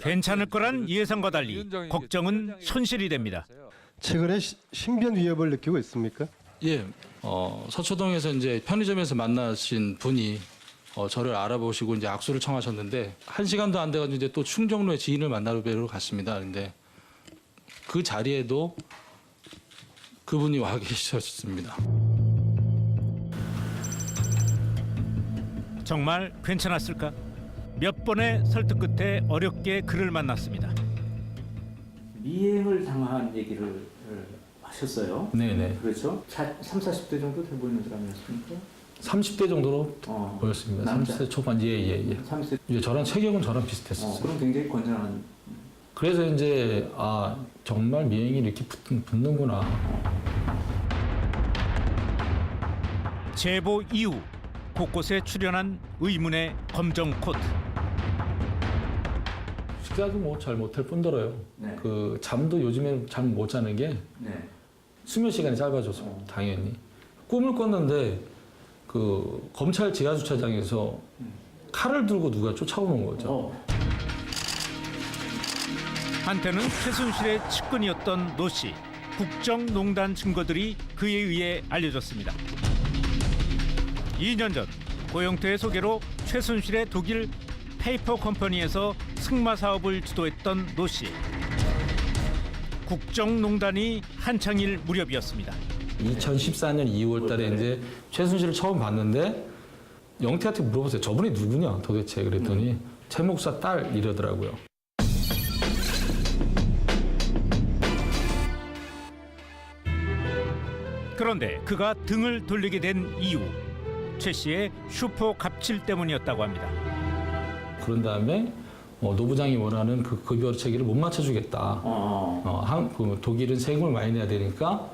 괜찮을 거란 예상과 달리 걱정은 현실이 됩니다. 최근에 신변 위협을 느끼고 있습니까? 예, 서초동에서 이제 편의점에서 만나신 분이 저를 알아보시고 이제 악수를 청하셨는데 1시간도 안 돼가지고 이제 또 충정로에 지인을 만나러 뵈러 갔습니다. 근데 그 자리에도 그분이 와 계셨습니다. 정말 괜찮았을까? 몇 번의 설득 끝에 어렵게 그를 만났습니다. 미행을 당한 얘기를 하셨어요. 네네. 그렇죠. 30, 40대 정도 돼 보이는 사람이었습니까? 30대 정도로 보였습니다. 남자. 30대 초반, 예. 30대. 이제 저랑 체격은 저랑 비슷했었어요. 그럼 굉장히 건전한. 그래서 이제 정말 미행이 이렇게 붙는구나. 제보 이후 곳곳에 출연한 의문의 검정 코트. 식사도 뭐 잘 못할 뿐더러요. 네. 그 잠도 요즘에 잠 못 자는 게 네. 수면 시간이 짧아져서 당연히 꿈을 꿨는데 그 검찰 지하 주차장에서 칼을 들고 누가 쫓아오는 거죠. 한때는 최순실의 측근이었던 노 씨. 국정농단 증거들이 그에 의해 알려졌습니다. 2년 전 고영태의 소개로 최순실의 독일 페이퍼 컴퍼니에서 승마 사업을 주도했던 노 씨. 국정농단이 한창일 무렵이었습니다. 2014년 2월 달에 이제 최순실을 처음 봤는데 영태한테 물어봤어요. 저분이 누구냐 도대체 그랬더니 최 목사 딸 이러더라고요. 그런데 그가 등을 돌리게 된 이유. 최 씨의 슈퍼 갑질 때문이었다고 합니다. 그런 다음에 노부장이 원하는 그 급여 체계를 못 맞춰주겠다. 독일은 세금을 많이 내야 되니까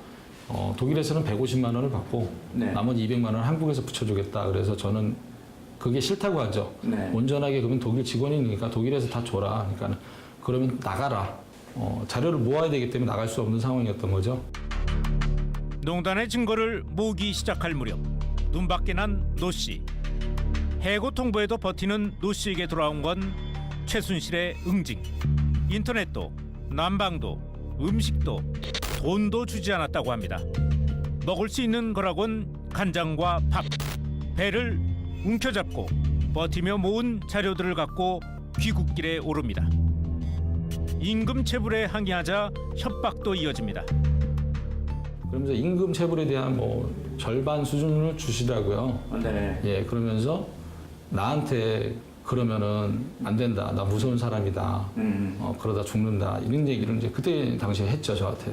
독일에서는 150만 원을 받고 네. 나머지 200만 원을 한국에서 붙여주겠다. 그래서 저는 그게 싫다고 하죠. 네. 온전하게 그러면 독일 직원이니까 독일에서 다 줘라. 그러니까 그러면 나가라. 자료를 모아야 되기 때문에 나갈 수 없는 상황이었던 거죠. 농단의 증거를 모으기 시작할 무렵 눈밖에 난 노 씨. 해고 통보에도 버티는 노 씨에게 돌아온 건 최순실의 응징. 인터넷도 난방도 음식도 돈도 주지 않았다고 합니다. 먹을 수 있는 거라곤 간장과 밥. 배를 움켜잡고 버티며 모은 자료들을 갖고 귀국길에 오릅니다. 임금 체불에 항의하자 협박도 이어집니다. 그러면서 임금 체불에 대한 절반 수준을 주시더라고요. 네. 예, 그러면서 나한테 그러면은 안 된다. 나 무서운 사람이다. 그러다 죽는다. 이런 얘기를 이제 그때 당시에 했죠, 저한테.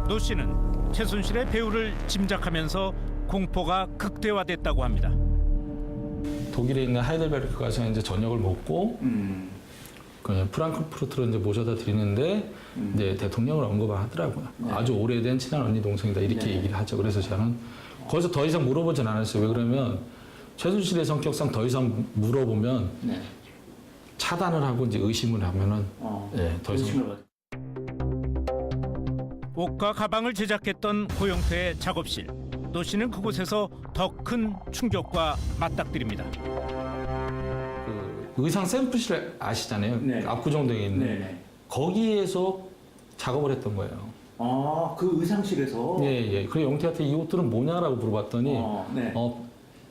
노 씨는 최순실의 배후를 짐작하면서 공포가 극대화됐다고 합니다. 독일에 있는 하이델베르크 가서 이제 저녁을 먹고 그 프랑크푸르트로 이제 모셔다 드리는데 이제 대통령을 언급을 하더라고요. 네. 아주 오래된 친한 언니 동생이다 이렇게 네. 얘기를 하죠. 그래서 저는 거기서 더 이상 물어보진 않았어요. 왜 그러면 최순실의 성격상 더 이상 물어보면 네. 차단을 하고 이제 의심을 하면은 더 이상. 의심을 받- 옷과 가방을 제작했던 고영태의 작업실. 노 씨는 그곳에서 더 큰 충격과 맞닥뜨립니다. 그 의상 샘플실 아시잖아요. 네. 압구정동에 있는 네네. 거기에서 작업을 했던 거예요. 그 의상실에서. 예. 그래서 영태한테 이 옷들은 뭐냐라고 물어봤더니 네.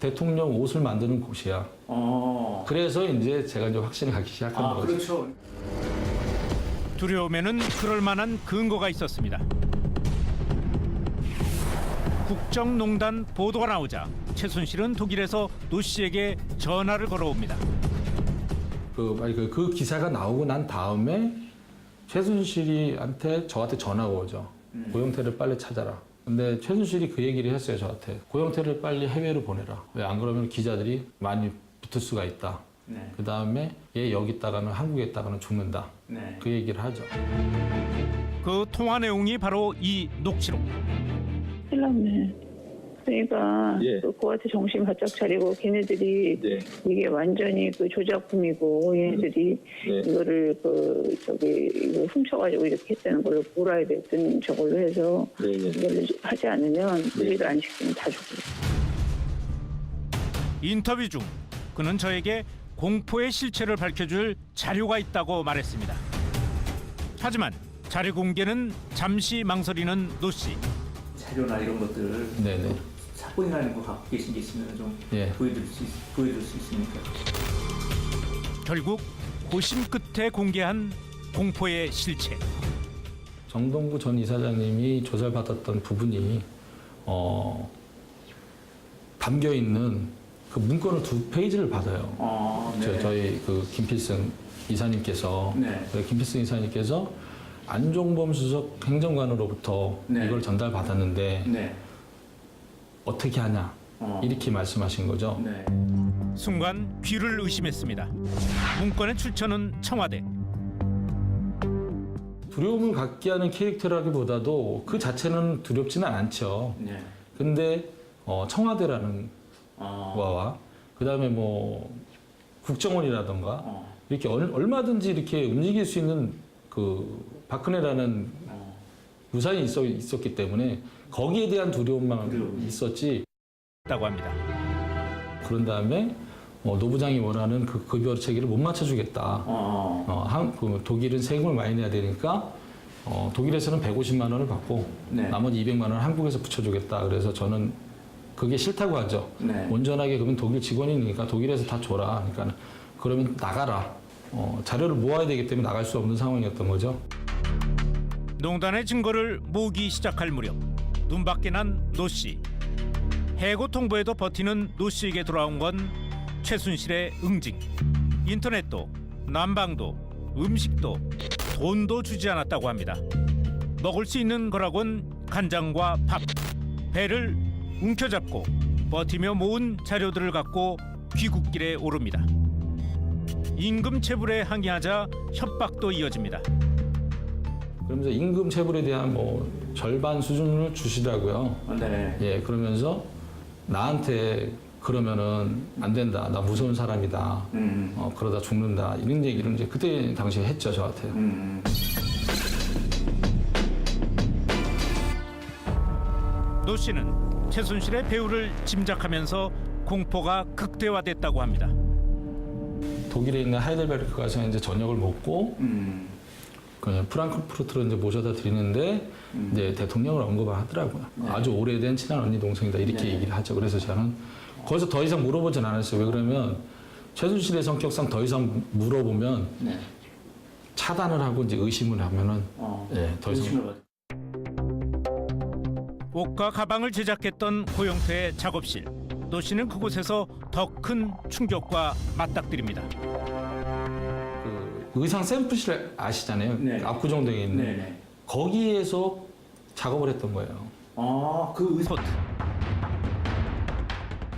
대통령 옷을 만드는 곳이야. 그래서 이제 제가 이제 확신을 갖기 시작한 거죠. 그렇죠. 두려움에는 그럴 만한 근거가 있었습니다. 국정농단 보도가 나오자 최순실은 독일에서 노 씨에게 전화를 걸어옵니다. 그 기사가 나오고 난 다음에 최순실이한테 저한테 전화가 오죠. 고영태를 빨리 찾아라. 근데 최순실이 그 얘기를 했어요, 저한테. 고영태를 빨리 해외로 보내라. 왜 안 그러면 기자들이 많이 붙을 수가 있다. 네. 그 다음에 얘 여기 있다가는 한국에 있다가는 죽는다. 네. 그 얘기를 하죠. 그 통화 내용이 바로 이 녹취록. 큰일 그러니까 그한테 정신 바짝 차리고 걔네들이 이게 완전히 그 조작품이고 얘네들이 이거를 이거 훔쳐가지고 이렇게 했다는 걸 몰아야 됐든 저걸로 해서 이걸 하지 않으면 우리를 안 시키면 다 죽고. 인터뷰 중 그는 저에게 공포의 실체를 밝혀줄 자료가 있다고 말했습니다. 하지만 자료 공개는 잠시 망설이는 노 씨. 자료나 이런 것들 네네. 사본이나 이런 거 갖고 계신 게 있으면 좀 예. 보여줄 수 있습니까? 결국 고심 끝에 공개한 공포의 실체. 정동구 전 이사장님이 조사를 받았던 부분이 담겨 있는 그 문건을 2페이지를 받아요. 네. 저희 그 김필승 이사님께서 네. 김필승 이사님께서 안종범 수석 행정관으로부터 네. 이걸 전달받았는데 네. 어떻게 하냐 이렇게 말씀하신 거죠. 네. 순간 귀를 의심했습니다. 문건의 출처는 청와대. 두려움을 갖게 하는 캐릭터라기보다도 그 자체는 두렵지는 않죠. 네. 근데 청와대라는 거와 그다음에 뭐 국정원이라던가 이렇게 얼마든지 이렇게 움직일 수 있는 그 박근혜라는 우산이 있었기 때문에 거기에 대한 두려움만 있었지. 다고 합니다. 그런 다음에 노부장이 원하는 그 급여 체계를 못 맞춰주겠다. 독일은 세금을 많이 내야 되니까 독일에서는 150만 원을 받고 네. 나머지 200만 원을 한국에서 붙여주겠다. 그래서 저는 그게 싫다고 하죠. 네. 온전하게 그러면 독일 직원이니까 독일에서 다 줘라. 그러니까 그러면 나가라. 자료를 모아야 되기 때문에 나갈 수 없는 상황이었던 거죠. 농단의 증거를 모으기 시작할 무렵 눈밖에 난 노 씨. 해고 통보에도 버티는 노 씨에게 돌아온 건 최순실의 응징. 인터넷도 난방도 음식도 돈도 주지 않았다고 합니다. 먹을 수 있는 거라곤 간장과 밥. 배를 움켜잡고 버티며 모은 자료들을 갖고 귀국길에 오릅니다. 임금 체불에 항의하자 협박도 이어집니다. 그러면서 임금 체불에 대한 뭐 절반 수준을 주시더라고요. 네. 예, 그러면서 나한테 그러면은 안 된다. 나 무서운 사람이다. 그러다 죽는다. 이런 얘기를 이제 그때 당시에 했죠, 저한테. 노 씨는 최순실의 배후를 짐작하면서 공포가 극대화됐다고 합니다. 독일에 있는 하이델베르크 가서 이제 저녁을 먹고 그냥 프랑크푸르트로 이제 모셔다 드리는데 이제 대통령을 언급을 하더라고요. 아주 오래된 친한 언니 동생이다 이렇게 얘기를 하죠. 그래서 저는 거기서 더 이상 물어보진 않았어요. 왜 그러면 최순실의 성격상 더 이상 물어보면 네. 차단을 하고 이제 의심을 하면은 더 이상 의심을 받- 옷과 가방을 제작했던 고영태의 작업실. 노 씨는 그곳에서 더 큰 충격과 맞닥뜨립니다. 그 의상 샘플실 아시잖아요. 네. 압구정동에 있는 네네. 거기에서 작업을 했던 거예요. 그 포트.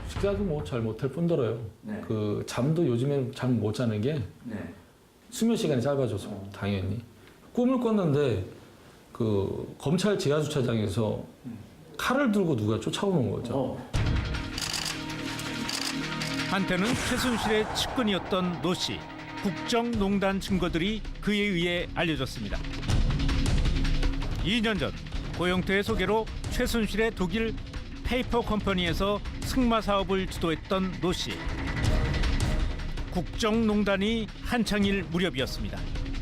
식사도 뭐 잘 못할 뿐더러요. 네. 그 잠도 요즘에 잠 못 자는 게 네. 수면 시간이 짧아져서 당연히 꿈을 꿨는데 그 검찰 지하 주차장에서 칼을 들고 누가 쫓아오는 거죠. 한때는 최순실의 측근이었던 노 씨. 국정농단 증거들이 그에 의해 알려졌습니다. 2년 전 고영태의 소개로 최순실의 독일 페이퍼 컴퍼니에서 승마 사업을 주도했던 노 씨. 국정농단이 한창일 무렵이었습니다.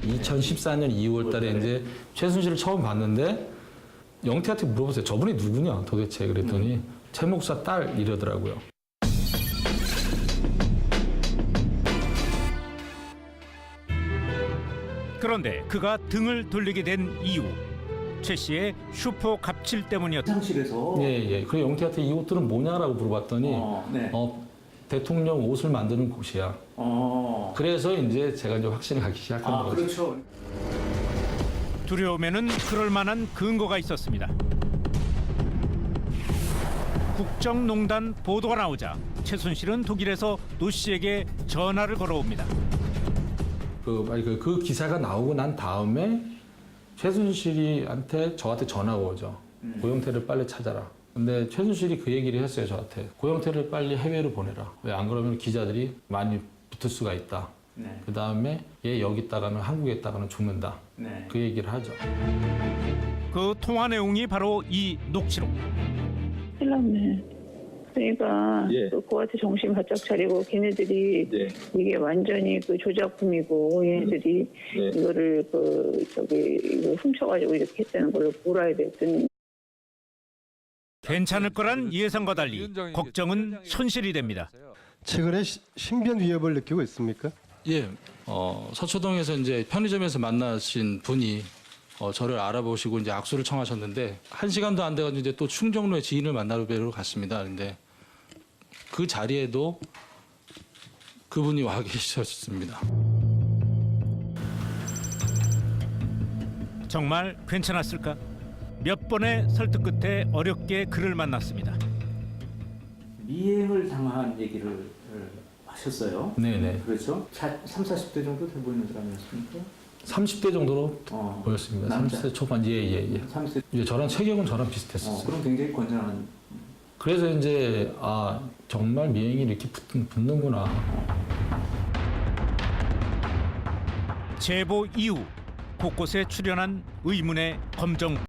2014년 2월 달에 이제 최순실을 처음 봤는데 영태한테 물어봤어요. 저분이 누구냐 도대체 그랬더니 최 목사 딸 이러더라고요. 그런데 그가 등을 돌리게 된 이유. 최 씨의 슈퍼 갑질 때문이었다. 상실에서 예. 그래 영태한테 이 옷들은 뭐냐라고 물어봤더니 네. 대통령 옷을 만드는 곳이야. 그래서 이제 제가 이제 확신을 갖기 시작한 거죠. 그렇죠. 두려움에는 그럴 만한 근거가 있었습니다. 국정농단 보도가 나오자 최순실은 독일에서 노 씨에게 전화를 걸어옵니다. 그 기사가 나오고 난 다음에 최순실이한테 저한테 전화가 오죠. 고영태를 빨리 찾아라. 근데 최순실이 그 얘기를 했어요, 저한테. 고영태를 빨리 해외로 보내라. 왜 안 그러면 기자들이 많이 붙을 수가 있다. 네. 그 다음에 얘 여기 있다가는 한국에 있다가는 죽는다. 네. 그 얘기를 하죠. 그 통화 내용이 바로 이 녹취록. 큰일 났네. 그러니까 그한테 정신 바짝 차리고 걔네들이 이게 완전히 그 조작품이고 얘네들이 이거를 이거 훔쳐가지고 이렇게 했다는 걸 몰아야 됐더니. 괜찮을 거란 예상과 달리 걱정은 현실이 됩니다. 최근에 신변 위협을 느끼고 있습니까? 예, 서초동에서 이제 편의점에서 만나신 분이 저를 알아보시고 이제 악수를 청하셨는데 1시간도 안 돼가지고 이제 또 충정로에 지인을 만나러 갔습니다. 근데 그 자리에도 그분이 와 계셨습니다. 정말 괜찮았을까? 몇 번의 설득 끝에 어렵게 그를 만났습니다. 미행을 당한 얘기를 하셨어요. 네네. 그렇죠? 30, 40대 정도 돼 보이는 사람이었습니까? 30대 정도로 어, 보였습니다. 남자. 30대 초반 예. 30대. 이제 저랑 체격은 저랑 비슷했었어요. 그럼 굉장히 건전한. 그래서 이제 정말 미행이 이렇게 붙는구나. 제보 이후 곳곳에 출연한 의문의 검정